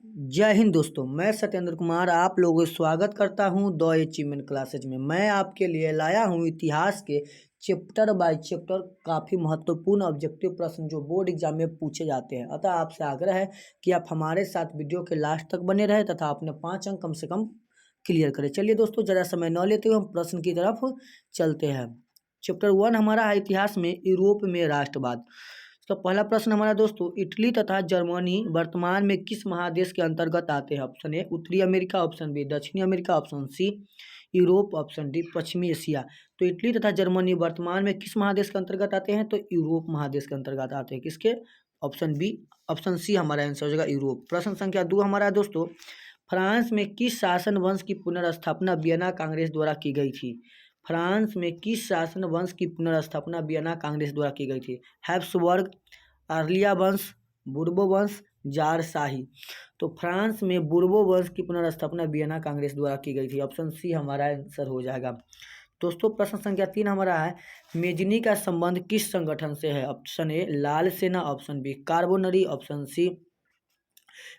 जय हिंद दोस्तों, मैं सत्येंद्र कुमार आप लोगों का स्वागत करता हूं द अचीवमेंट क्लासेज में। मैं आपके लिए लाया हूं इतिहास के चैप्टर बाय चैप्टर काफ़ी महत्वपूर्ण ऑब्जेक्टिव प्रश्न जो बोर्ड एग्जाम में पूछे जाते हैं। अतः आपसे आग्रह है कि आप हमारे साथ वीडियो के लास्ट तक बने रहें तथा अपने 5 अंक कम से कम क्लियर करें। चलिए दोस्तों, ज़्यादा समय न लेते हुए हम प्रश्न की तरफ चलते हैं। चैप्टर 1 हमारा है इतिहास में यूरोप में राष्ट्रवाद। तो पहला प्रश्न हमारा दोस्तों, इटली तथा जर्मनी वर्तमान में किस महादेश के अंतर्गत आते हैं? ऑप्शन ए उत्तरी अमेरिका, ऑप्शन बी दक्षिणी America, option C Europe, option D पश्चिमी एशिया। तो इटली तथा जर्मनी वर्तमान में किस महादेश के अंतर्गत आते हैं? तो यूरोप महादेश के अंतर्गत आते हैं। किसके? ऑप्शन बी, ऑप्शन सी हमारा आंसर हो जाएगा यूरोप। प्रश्न संख्या 2 हमारा है दोस्तों, फ्रांस में किस शासन वंश की पुनर्स्थापना वियना कांग्रेस द्वारा की गई थी? फ्रांस में किस शासन वंश की पुनर्स्थापना वियना कांग्रेस द्वारा की गई थी? हैब्सबर्ग, आर्लिया वंश, बुर्बो वंश, जार शाही। तो फ्रांस में बुर्बो वंश की पुनर्स्थापना वियना कांग्रेस द्वारा की गई थी। ऑप्शन सी हमारा आंसर हो जाएगा। दोस्तों प्रश्न संख्या 3 हमारा है, मेजनी का संबंध किस संगठन से है? ऑप्शन ए लाल सेना, option B Carbonari, option C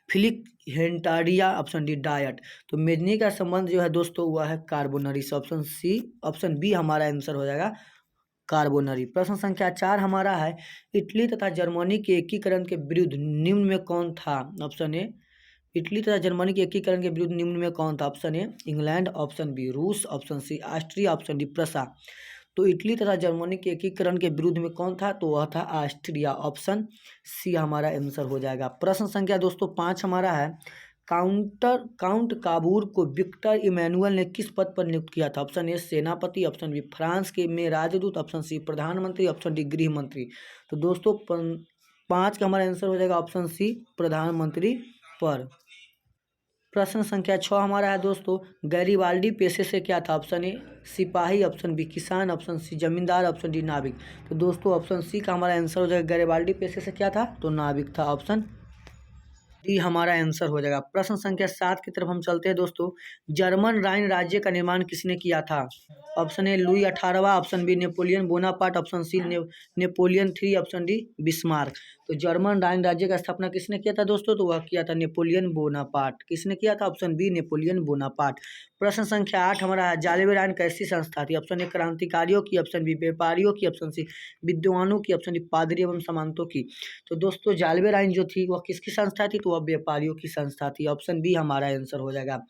Philiki हेंटाडिया, ऑप्शन डी डायट। तो मेजनी का संबंध जो है दोस्तों हुआ है कार्बोनरी से। ऑप्शन सी, ऑप्शन बी हमारा आंसर हो जाएगा कार्बोनरी। प्रश्न संख्या 4 हमारा है, इटली तथा जर्मनी के एकीकरण के विरुद्ध निम्न में कौन था? ऑप्शन ए इटली तथा जर्मनी के एकीकरण के विरुद्ध निम्न में कौन था? Option A England, option B रूस, option C Austria, option D Prussia. तो इटली तथा जर्मनी के एकीकरण के विरुद्ध में कौन था? तो वह था ऑस्ट्रिया। ऑप्शन सी हमारा आंसर हो जाएगा। प्रश्न संख्या दोस्तों 5 हमारा है, काउंट काबूर को विक्टर इमैनुअल ने किस पद पर नियुक्त किया था? ऑप्शन ए सेनापति, ऑप्शन बी फ्रांस के में राजदूत, ऑप्शन सी प्रधानमंत्री, ऑप्शन डी गृह मंत्री। तो दोस्तों 5 का हमारा आंसर हो जाएगा ऑप्शन सी प्रधानमंत्री पर। प्रश्न संख्या 6 हमारा है दोस्तों, गैरिबाल्डी पेशे से क्या था? ऑप्शन ए सिपाही, ऑप्शन बी किसान, ऑप्शन सी जमींदार, ऑप्शन डी नाविक। तो दोस्तों ऑप्शन सी का हमारा आंसर हो जाएगा, गैरिबाल्डी पेशे से क्या था? तो नाविक था। ऑप्शन डी हमारा आंसर हो जाएगा। प्रश्न संख्या 7 की तरफ हम चलते हैं दोस्तों, जर्मन राइन राज्य का निर्माण किसने किया था? ऑप्शन ए लुई 18वां, option B Napoleon Bonaparte, option C Napoleon 3, option D Bismarck. तो जर्मन राइन राज्य का स्थापना किसने किया था दोस्तों? तो वह किया था नेपोलियन बोनापार्ट। किसने किया था? Option B Napoleon Bonaparte. प्रश्न संख्या 8 हमारा है, जालिब राइन कैसी संस्था थी? ऑप्शन ए क्रांतिकारियों की, ऑप्शन बी व्यापारियों की, ऑप्शन सी विद्वानों की, ऑप्शन डी पादरी एवं सामंतों की। तो दोस्तों जालिब राइन जो थी वह किसकी संस्था थी? तो वह व्यापारियों की संस्था थी। ऑप्शन बी हमारा आंसर हो जाएगा।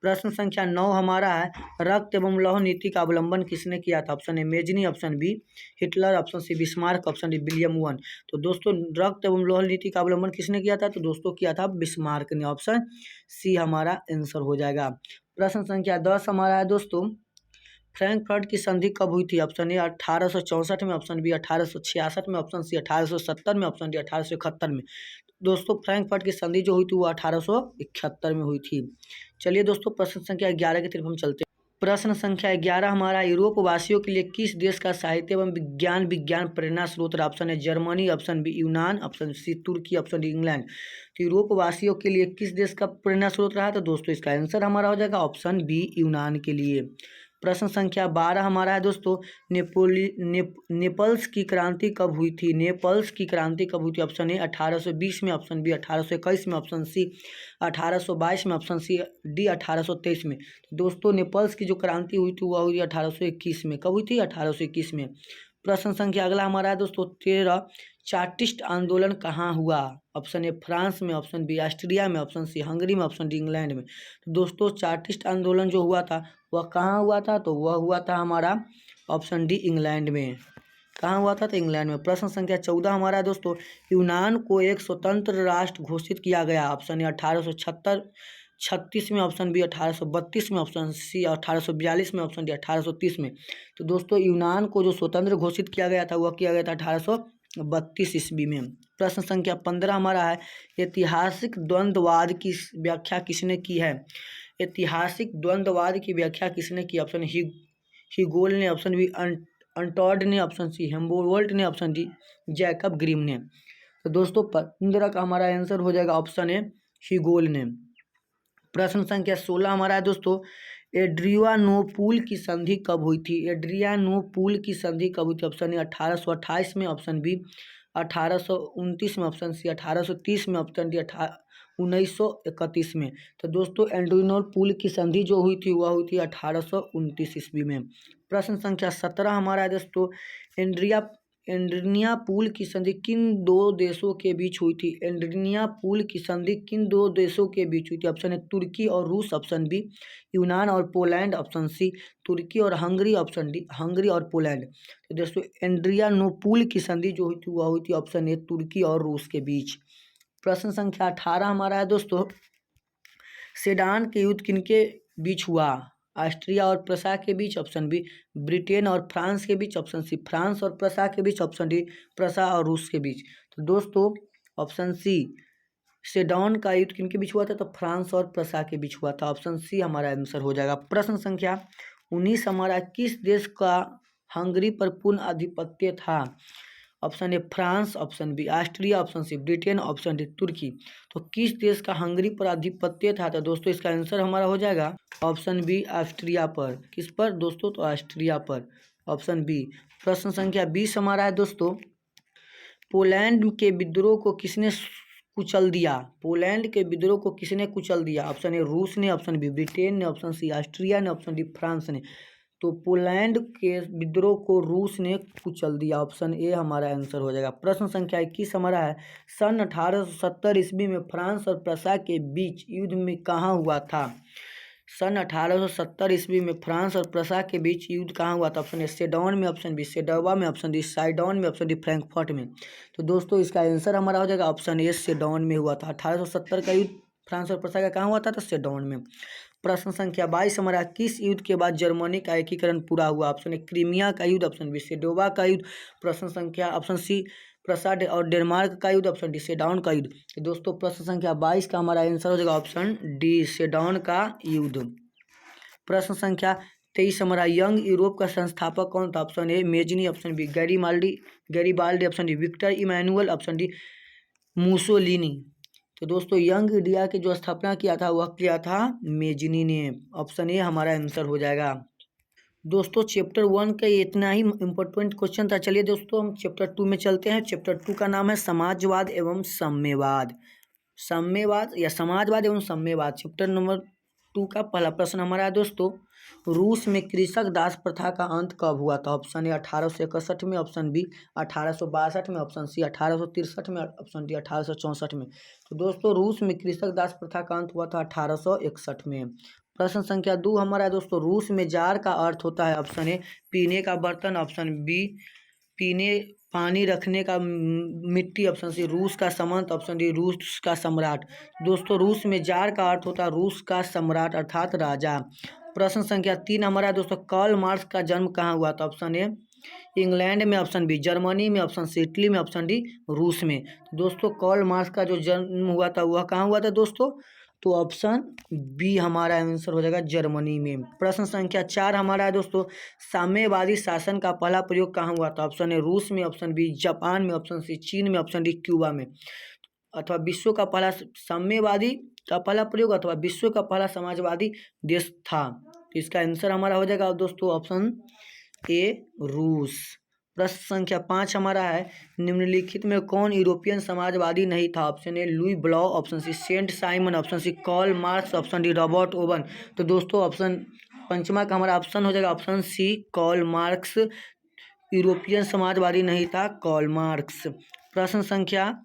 प्रश्न संख्या 9 हमारा है, रक्त एवं लौह नीति का अवलंबन किसने किया था? Option A Mazzini, option B Hitler, option C Bismarck, option D William one. तो दोस्तों रक्त एवं लौह नीति का अवलंबन किसने किया था? तो दोस्तों किया था बिस्मार्क ने। ऑप्शन सी हमारा आंसर हो जाएगा। प्रश्न संख्या 10 हमारा है दोस्तों, फ्रैंकफर्ट की संधि कब हुई थी? ऑप्शन ए 1864 में, ऑप्शन बी 1866 में, ऑप्शन सी 1870 में, ऑप्शन डी 1871 में। दोस्तों फ्रैंकफर्ट की संधि जो हुई थी वो 1871 में हुई थी। चलिए दोस्तों प्रश्न संख्या 11 की तरफ हम चलते हैं। प्रश्न संख्या 11 हमारा, यूरोप वासियों के लिए किस देश का साहित्य एवं विज्ञान प्रेरणा स्रोत रहा? ऑप्शन है जर्मनी, ऑप्शन बी यूनान, ऑप्शन सी तुर्की, ऑप्शन डी इंग्लैंड। तो यूरोप वासियों के लिए किस देश का प्रेरणा स्रोत रहा? तो दोस्तों इसका आंसर हमारा हो जाएगा ऑप्शन बी यूनान के लिए। प्रश्न संख्या 12 हमारा है दोस्तों, नेपल्स की क्रांति कब हुई थी? नेपल्स की क्रांति कब हुई थी? ऑप्शन ए 1820 में, ऑप्शन बी 1821 में, ऑप्शन सी 1822 में, ऑप्शन सी डी 1823 में। दोस्तों नेपल्स की जो क्रांति हुई थी वह हुई थी 1821 में। कब हुई थी? 1821 में। प्रश्न संख्या अगला हमारा है दोस्तों 13, चार्टिस्ट आंदोलन कहाँ हुआ? ऑप्शन ए फ्रांस में, ऑप्शन बी ऑस्ट्रिया में, ऑप्शन सी हंगरी में, ऑप्शन डी इंग्लैंड में। तो दोस्तों चार्टिस्ट आंदोलन जो हुआ था वह कहाँ हुआ था? तो वह हुआ था हमारा ऑप्शन डी इंग्लैंड में। कहाँ हुआ था? तो इंग्लैंड में। प्रश्न संख्या 14 हमारा है दोस्तों, यूनान को एक स्वतंत्र राष्ट्र घोषित किया गया। ऑप्शन ए 1836 में, ऑप्शन बी 1832 में, ऑप्शन सी 1842 में, ऑप्शन डी 1830 में। तो दोस्तों यूनान को जो स्वतंत्र घोषित किया गया था वह किया गया था 1832 ईस्वी में। प्रश्न संख्या 15 हमारा है, ऐतिहासिक द्वंद्ववाद की व्याख्या किसने की है? ऐतिहासिक द्वंद्ववाद की व्याख्या किसने की? ऑप्शन हीगोल ने, ऑप्शन बी अंटॉड ने, ऑप्शन सी हेम्बोल्ट ने, ऑप्शन डी जैकब ग्रिम ने। तो दोस्तों 15 का हमारा आंसर हो जाएगा ऑप्शन ए हीगोल ने। प्रश्न संख्या 16 हमारा है दोस्तों, एड्रियानोपुल की संधि कब हुई थी? एड्रियानोपुल की संधि कब हुई थी? ऑप्शन ए 1828 में, ऑप्शन बी 1829 में, ऑप्शन सी 1830 में, ऑप्शन डी 1931 में। तो दोस्तों एंड्रीनोल पुल की संधि जो हुई थी वह हुई थी 1829 ईस्वी में। प्रश्न संख्या 17 हमारा है दोस्तों, एंड्रीनिया पुल की संधि किन दो देशों के बीच हुई थी? एंड्रीनिया पुल की संधि किन दो देशों के बीच हुई थी? ऑप्शन है तुर्की और रूस, ऑप्शन बी यूनान और पोलैंड, ऑप्शन सी तुर्की और हंगरी, ऑप्शन डी हंगरी और पोलैंड। तो दोस्तों एंड्रियानोपुल की संधि जो हुई थी वह हुई थी ऑप्शन ए तुर्की और रूस के बीच। प्रश्न संख्या 18 हमारा है दोस्तों, सेडान के युद्ध किनके बीच हुआ? ऑस्ट्रिया और प्रसा के बीच, ऑप्शन बी ब्रिटेन और फ्रांस के बीच, ऑप्शन सी फ्रांस और प्रसा के बीच, ऑप्शन डी प्रसा और रूस के बीच। तो दोस्तों ऑप्शन सी सेडान का युद्ध किनके बीच हुआ था? तो फ्रांस और प्रसा के बीच हुआ था। ऑप्शन सी हमारा आंसर हो जाएगा। प्रश्न संख्या 19 हमारा, किस देश का हंगरी पर पूर्ण आधिपत्य था? Option A France, option B Austria, option C Britain, option D तुर्की। तो किस देश का हंगरी पर आधिपत्य था? तो दोस्तों इसका आंसर हमारा हो जाएगा ऑप्शन बी ऑस्ट्रिया पर। किस पर दोस्तों? तो ऑस्ट्रिया पर, ऑप्शन बी। प्रश्न संख्या 20 हमारा है दोस्तों, पोलैंड के विद्रोह को किसने कुचल दिया? पोलैंड के विद्रोह को किसने कुचल दिया? ऑप्शन ए रूस ने, ऑप्शन बी ब्रिटेन ने, ऑप्शन सी ऑस्ट्रिया ने, ऑप्शन डी फ्रांस ने। तो पोलैंड के विद्रोह को रूस ने कुचल दिया, ऑप्शन ए हमारा आंसर हो जाएगा। प्रश्न संख्या 21 हमारा है, सन 1870 ईस्वी में फ्रांस और प्रसा के बीच युद्ध में कहाँ हुआ था? सन 1870 ईस्वी में फ्रांस और प्रसा के बीच युद्ध कहाँ हुआ था? ऑप्शन ए सेडौन में, ऑप्शन बी सेडोवा में, ऑप्शन डी साइडौन में, ऑप्शन डी फ्रैंकफर्ट में। तो दोस्तों इसका आंसर हमारा हो जाएगा ऑप्शन ए सेडौन में हुआ था। 1870 का युद्ध फ्रांस और प्रसा का कहाँ हुआ था? तो सेडौन में। प्रश्न संख्या 22 हमारा, किस युद्ध के बाद जर्मनी का एकीकरण पूरा हुआ? ऑप्शन ए क्रीमिया का युद्ध, ऑप्शन बी सेडोवा का युद्ध, प्रश्न संख्या ऑप्शन सी प्रसा और डेनमार्क का युद्ध, ऑप्शन डी सेडाउन का युद्ध। तो दोस्तों प्रश्न संख्या 22 का हमारा आंसर हो जाएगा ऑप्शन डी सेडाउन का युद्ध। प्रश्न संख्या 23 हमारा, यंग यूरोप का संस्थापक कौन था? Option A Mazzini, option B Garibaldi, option D Victor Emmanuel, option D Mussolini. तो दोस्तों यंग इंडिया की जो स्थापना किया था वह किया था मेजनी ने, ऑप्शन ए हमारा आंसर हो जाएगा। दोस्तों चैप्टर 1 का इतना ही इम्पोर्टेंट क्वेश्चन था। चलिए दोस्तों हम चैप्टर 2 में चलते हैं। चैप्टर 2 का नाम है समाजवाद एवं साम्यवाद। साम्यवाद या समाजवाद एवं साम्यवाद। चैप्टर नंबर 2 का पहला प्रश्न हमारा है दोस्तों, रूस में कृषक दास प्रथा का अंत कब हुआ था? ऑप्शन ए 1861 में, ऑप्शन बी 1862 में, ऑप्शन सी 1863 में, ऑप्शन डी 1864 में। तो दोस्तों रूस में कृषक दास प्रथा का अंत हुआ था 1861 में। प्रश्न संख्या 2 हमारा है दोस्तों, रूस में जार का अर्थ होता है? ऑप्शन ए पीने का बर्तन, ऑप्शन बी पीने पानी रखने का मिट्टी, ऑप्शन सी रूस का समंत, ऑप्शन डी रूस का सम्राट। दोस्तों रूस में जार का अर्थ होता है रूस का सम्राट अर्थात राजा। प्रश्न संख्या 3 हमारा है दोस्तों, कार्ल मार्क्स का जन्म कहाँ हुआ था? ऑप्शन ए इंग्लैंड में, ऑप्शन बी जर्मनी में, ऑप्शन सी इटली में, ऑप्शन डी रूस में। दोस्तों कार्ल मार्क्स का जो जन्म हुआ था वह कहाँ हुआ था दोस्तों? तो ऑप्शन बी हमारा आंसर हो जाएगा जर्मनी में। प्रश्न संख्या 4 हमारा है दोस्तों, साम्यवादी शासन का पहला प्रयोग कहाँ हुआ था? ऑप्शन ए रूस में, ऑप्शन बी जापान में, ऑप्शन सी चीन में, ऑप्शन डी क्यूबा में। अथवा विश्व का पहला साम्यवादी का पहला प्रयोग अथवा विश्व का पहला समाजवादी देश था। तो इसका आंसर हमारा हो जाएगा दोस्तों ऑप्शन ए रूस। प्रश्न संख्या 5 हमारा है, निम्नलिखित में कौन यूरोपियन समाजवादी नहीं था? Option A Louis Blanc, option C Saint Simon, option C Karl Marx, option D Robert Owen. तो दोस्तों ऑप्शन पंचमा का हमारा ऑप्शन हो जाएगा option C Karl Marx. European समाजवादी नहीं था कार्ल मार्क्स। प्रश्न संख्या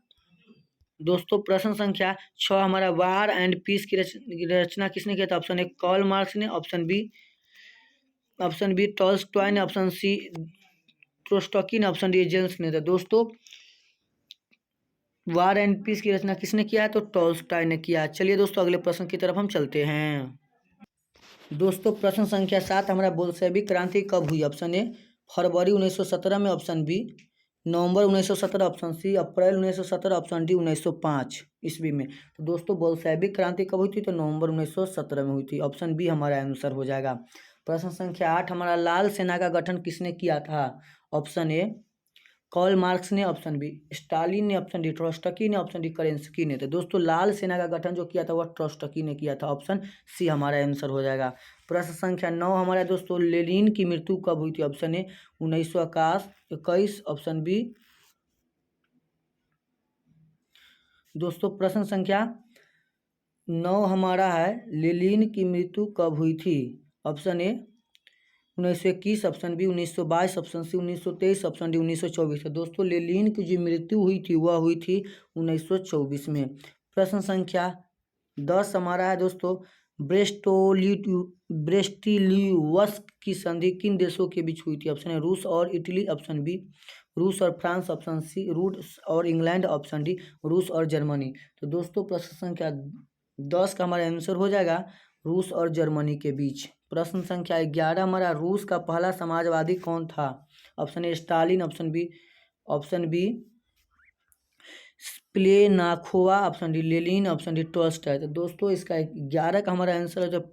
6 हमारा, वार एंड पीस की रचना किसने किया था? ऑप्शन ए कार्ल मार्क्स ने, ऑप्शन बी टॉल्स्टॉय ने, ऑप्शन सी ट्रोस्टॉकी ने, ऑप्शन डी जेम्स ने। दोस्तों वार एंड पीस की रचना किसने किया है? तो टॉल्स्टॉय ने किया। चलिए दोस्तों अगले प्रश्न की तरफ हम चलते हैं। दोस्तों प्रश्न संख्या 7 हमारा, बोल्शेविक क्रांति कब हुई? ऑप्शन ए फरवरी 1917 में, ऑप्शन बी नवंबर 1917, ऑप्शन सी अप्रैल 1917, ऑप्शन डी 1905 ईस्वी में। तो दोस्तों बोल्शेविक क्रांति कब हुई थी? तो नवंबर 1917 में हुई थी, ऑप्शन बी हमारा आंसर हो जाएगा। प्रश्न संख्या 8 हमारा, लाल सेना का गठन किसने किया था? ऑप्शन ए कार्ल मार्क्स ने, ऑप्शन बी स्टालिन ने, ऑप्शन डी ट्रोस्टकी ने, ऑप्शन डी करेंस्की ने। तो दोस्तों लाल सेना का गठन जो किया था वह ट्रोस्टकी ने किया था, ऑप्शन सी हमारा आंसर हो जाएगा। प्रश्न संख्या 9 हमारा दोस्तों, लेनिन की मृत्यु कब हुई थी? ऑप्शन ए 1921, ऑप्शन बी दोस्तों प्रश्न संख्या 9 हमारा है लेनिन की मृत्यु कब हुई थी? Option A 1921, option B 1922, option C 1923, option D 1924। तो दोस्तों लेनिन की जो मृत्यु हुई थी वह हुई थी 1924 में। प्रश्न संख्या 10 हमारा है दोस्तों, ब्रेस्टिलियस की संधि किन देशों के बीच हुई थी? ऑप्शन है रूस और इटली, ऑप्शन बी रूस और फ्रांस, ऑप्शन सी रूस और इंग्लैंड, ऑप्शन डी रूस और जर्मनी। तो दोस्तों प्रश्न संख्या 10 का हमारा आंसर हो जाएगा रूस और जर्मनी के बीच। प्रश्न संख्या 11 हमारा, रूस का पहला समाजवादी कौन था? Option A Stalin, option B Plekhanov, option D Lenin, option D Tolstoy. तो दोस्तों इसका 11 का हमारा आंसर है जब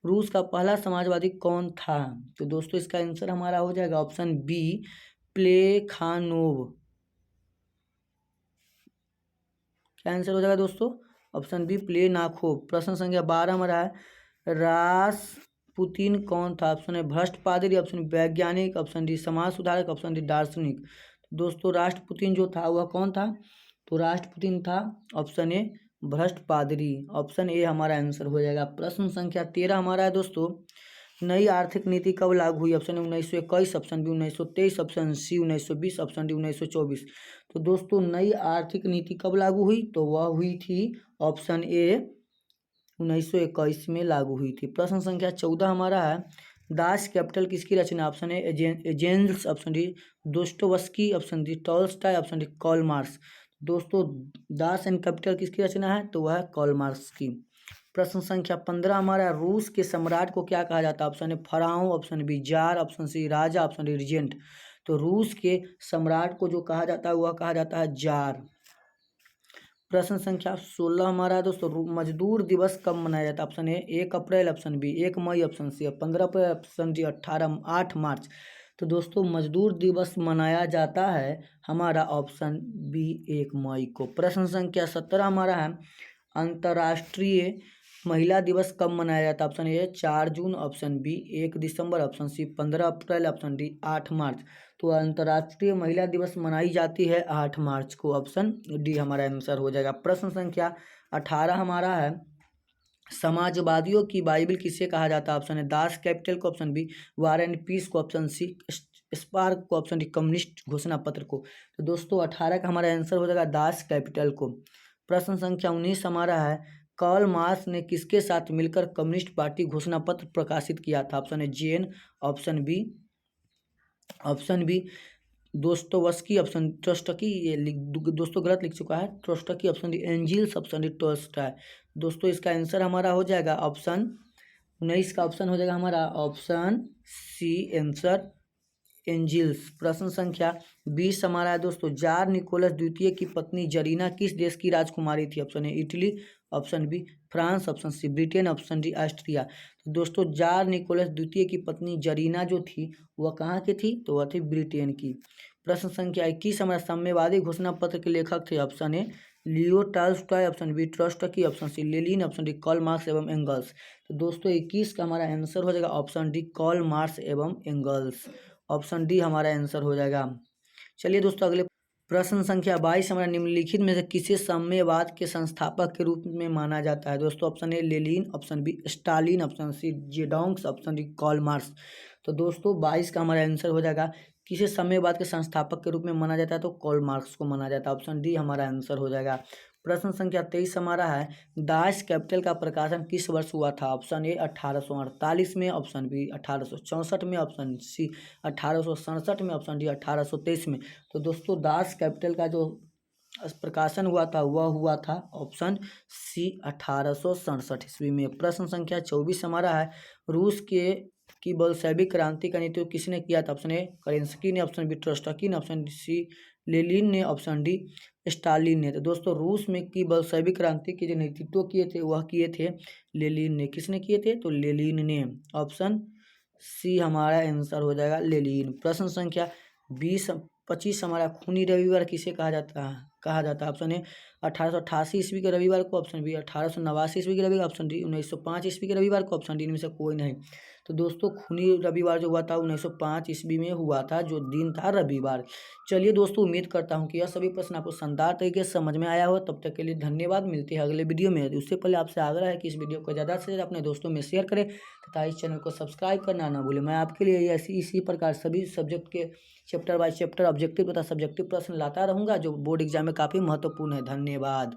रूस का पहला समाजवादी कौन था? तो दोस्तों इसका आंसर हमारा हो जाएगा ऑप्शन बी प्लेखानोव। क्या आंसर हो जाएगा दोस्तों? Option B Plekhanov. प्रश्न संख्या 12 हमारा है, रासपुतीन कौन था? ऑप्शन है भ्रष्ट पादरी, ऑप्शन वैज्ञानिक, ऑप्शन डी समाज सुधारक, ऑप्शन डी दार्शनिक। दोस्तों राष्ट्रपुतीन जो था वह कौन था? तो राष्ट्रपुतीन था ऑप्शन ए भ्रष्ट पादरी। ऑप्शन ए हमारा आंसर हो जाएगा। प्रश्न संख्या 13 हमारा है दोस्तों, नई आर्थिक नीति कब लागू हुई? Option 1921, option B 1923, option C 1920, option D 1924। तो दोस्तों नई आर्थिक नीति कब लागू हुई? तो वह हुई थी ऑप्शन ए 1921 में लागू हुई थी। प्रश्न संख्या 14 हमारा है, दास कैपिटल किसकी रचना? Option A Engels, option D Dostoevsky, option D Tolstoy, option D Karl Marx. दोस्तों दास एंड कैपिटल किसकी रचना है? तो वह है कार्ल मार्क्स की। प्रश्न संख्या 15 हमारा, रूस के सम्राट को क्या कहा जाता है? Option A pharaoh, option B czar, option C राजा, ऑप्शन डी रीजेंट। तो रूस के सम्राट को जो कहा जाता है वह कहा जाता है जार। प्रश्न संख्या 16 हमारा है दोस्तों, मजदूर दिवस कब मनाया जाता है? ऑप्शन ए 1 अप्रैल, ऑप्शन बी 1 मई, ऑप्शन सी 15 अप्रैल, ऑप्शन डी 8 मार्च। तो दोस्तों मजदूर दिवस मनाया जाता है हमारा ऑप्शन बी 1 मई को। प्रश्न संख्या 17 हमारा है, अंतर्राष्ट्रीय महिला दिवस कब मनाया जाता है? ऑप्शन ए 4 जून, ऑप्शन बी 1 दिसंबर, ऑप्शन सी 15 अप्रैल, ऑप्शन डी 8 मार्च। तो अंतर्राष्ट्रीय महिला दिवस मनाई जाती है 8 मार्च को। ऑप्शन डी हमारा आंसर हो जाएगा। प्रश्न संख्या 18 हमारा है, समाजवादियों की बाइबल किसे कहा जाता है? ऑप्शन है दास कैपिटल को, option B war and peace को, ऑप्शन सी स्पार्क को, ऑप्शन डी कम्युनिस्ट घोषणा पत्र को। तो दोस्तों 18 का हमारा आंसर हो जाएगा दास कैपिटल को। प्रश्न संख्या 19 हमारा है, कार्ल मार्क्स ने किसके साथ मिलकर कम्युनिस्ट पार्टी घोषणा पत्र प्रकाशित किया था? ऑप्शन है जेन, option B Dostoevsky, option Trotsky, ये दोस्तों गलत लिख चुका है, Trotsky, option D Engels, option D Tolstoy. दोस्तों इसका आंसर हमारा हो जाएगा ऑप्शन 19 का ऑप्शन हो जाएगा हमारा ऑप्शन सी आंसर एंजिल्स। प्रश्न संख्या 20 हमारा है दोस्तों, जार निकोलस द्वितीय की पत्नी जरीना किस देश की राजकुमारी थी? Option A Italy, option B France, option C Britain, option D Austria. तो दोस्तों जार निकोलस द्वितीय की पत्नी जरीना जो थी वह कहाँ की थी? तो वह थी ब्रिटेन की। प्रश्न संख्या 21 हमारा, साम्यवादी घोषणा पत्र के लेखक थे? Option A Leo Tolstoy, option B Trotsky, option C Lenin, option D Karl Marx एवं एंगल्स। तो दोस्तों 21 का हमारा आंसर हो जाएगा ऑप्शन डी कार्ल मार्क्स एवं एंगल्स। ऑप्शन डी हमारा आंसर हो जाएगा। चलिए दोस्तों अगले प्रश्न संख्या 22 हमारा, निम्नलिखित में से किसे साम्यवाद के संस्थापक के रूप में माना जाता है? दोस्तों option A Lenin, option B Stalin, option C जेडोंग्स, ऑप्शन डी कार्ल मार्क्स। तो दोस्तों 22 का हमारा आंसर हो जाएगा, किसे साम्यवाद के संस्थापक के रूप में माना जाता है? तो कार्ल मार्क्स को माना जाता है। ऑप्शन डी हमारा आंसर हो जाएगा। प्रश्न संख्या 23 हमारा है, दास कैपिटल का प्रकाशन किस वर्ष हुआ था? ऑप्शन ए 1848 में, ऑप्शन बी 1864 में, ऑप्शन सी 1867 में, ऑप्शन डी 1823 में। तो दोस्तों दास कैपिटल का जो प्रकाशन हुआ था वह हुआ था ऑप्शन सी 1867 ईस्वी में। प्रश्न संख्या 24 हमारा है, रूस की बोल्शेविक क्रांति का नेतृत्व किसने किया था? ऑप्शन ए करेंस्की ने, ऑप्शन बी ट्रॉट्स्की ने, ऑप्शन सी लेनिन ने, ऑप्शन डी स्टालिन ने। तो दोस्तों रूस में की बोल्शेविक क्रांति के जो नेतृत्व किए थे वह किए थे लेनिन ने। किसने किए थे? तो लेनिन ने। ऑप्शन सी हमारा आंसर हो जाएगा लेनिन। प्रश्न संख्या 25 हमारा, खूनी रविवार किसे कहा जाता है? ऑप्शन ए 1888 ईस्वी के रविवार को, ऑप्शन बी 1889 ईस्वी के रविवार, ऑप्शन डी 1905 ईस्वी के रविवार को, ऑप्शन डी इनमें से कोई नहीं। तो दोस्तों खूनी रविवार जो हुआ था 1905 ईस्वी में हुआ था, जो दिन था रविवार। चलिए दोस्तों, उम्मीद करता हूँ कि यह सभी प्रश्न आपको शानदार तरीके से समझ में आया हो। तब तक के लिए धन्यवाद, मिलते हैं अगले वीडियो में। उससे पहले आपसे आग्रह है कि इस वीडियो को ज़्यादा से ज़्यादा अपने दोस्तों में शेयर करें तथा इस चैनल को सब्सक्राइब करना ना भूलें। मैं आपके लिए ऐसी इसी प्रकार सभी सब्जेक्ट के चैप्टर बाय चैप्टर ऑब्जेक्टिव तथा सब्जेक्टिव प्रश्न लाता रहूँगा, जो बोर्ड एग्जाम में काफ़ी महत्वपूर्ण है। धन्यवाद।